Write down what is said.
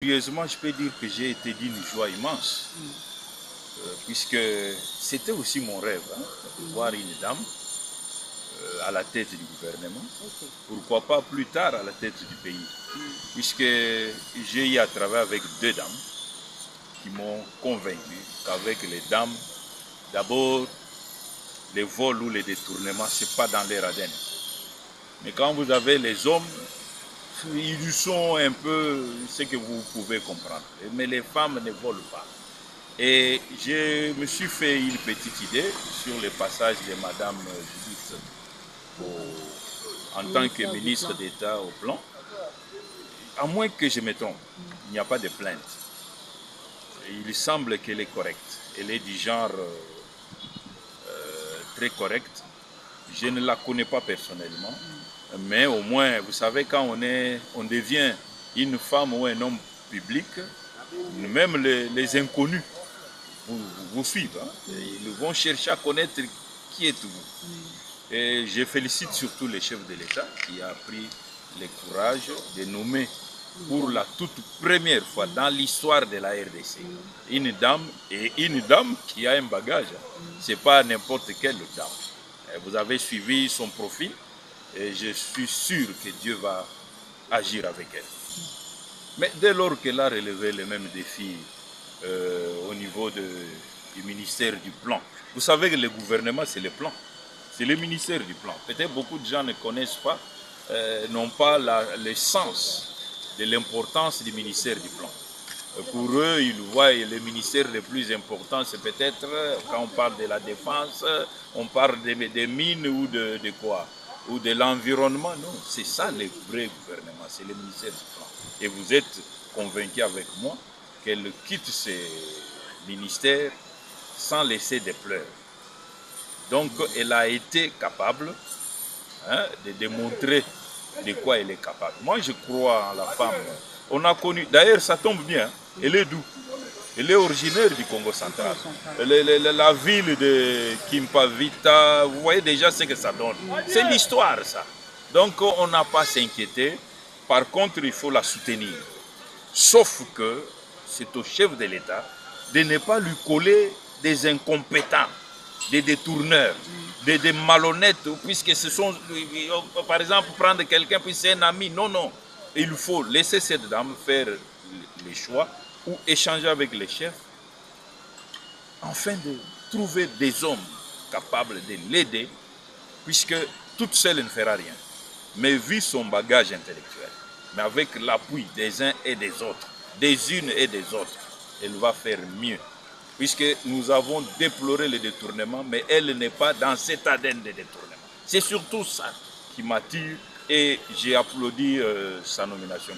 Curieusement, je peux dire que j'ai été d'une joie immense, puisque c'était aussi mon rêve, de voir une dame à la tête du gouvernement, pourquoi pas plus tard à la tête du pays, puisque j'ai eu à travailler avec deux dames qui m'ont convaincu qu'avec les dames, d'abord, les vols ou les détournements, ce n'est pas dans les ADN. Mais quand vous avez les hommes, ils sont un peu ce que vous pouvez comprendre. Mais les femmes ne volent pas. Et je me suis fait une petite idée sur le passage de Madame Judith en tant que ministre d'État au plan. À moins que je me trompe, il n'y a pas de plainte. Il semble qu'elle est correcte. Elle est du genre très correcte. Je ne la connais pas personnellement. Mais au moins, vous savez, quand on devient une femme ou un homme public, même les inconnus vous suivent. Ils vont chercher à connaître qui êtes-vous. Et je félicite surtout le chef de l'État qui a pris le courage de nommer pour la toute première fois dans l'histoire de la RDC une dame, et une dame qui a un bagage. Ce n'est pas n'importe quelle dame. Vous avez suivi son profil. Et je suis sûr que Dieu va agir avec elle. Mais dès lors qu'elle a relevé les mêmes défis au niveau du ministère du plan, vous savez que le gouvernement, c'est le plan. C'est le ministère du plan. Peut-être beaucoup de gens ne connaissent pas, n'ont pas le sens de l'importance du ministère du plan. Pour eux, ils voient le ministère le plus important, c'est peut-être, quand on parle de la défense, on parle des mines ou de quoi, ou de l'environnement. Non, c'est ça le vrai gouvernement, c'est le ministère du plan. Et vous êtes convaincu avec moi qu'elle quitte ce ministère sans laisser de pleurs. Donc, elle a été capable de démontrer de quoi elle est capable. Moi, je crois en la femme. On a connu, d'ailleurs, ça tombe bien, elle est d'où? Elle est originaire du Congo central. La ville de Kimpavita, vous voyez déjà ce que ça donne. C'est l'histoire, ça. Donc, on n'a pas à s'inquiéter. Par contre, il faut la soutenir. Sauf que c'est au chef de l'État de ne pas lui coller des incompétents, des détourneurs, des malhonnêtes, puisque ce sont, par exemple, prendre quelqu'un, puis c'est un ami. Non, non. Il faut laisser cette dame faire les choix ou échanger avec les chefs afin de trouver des hommes capables de l'aider, puisque toute seule ne fera rien. Mais vu son bagage intellectuel, mais avec l'appui des uns et des autres, des unes et des autres, elle va faire mieux. Puisque nous avons déploré le détournement, mais elle n'est pas dans cet ADN de détournement. C'est surtout ça qui m'attire et j'ai applaudi sa nomination.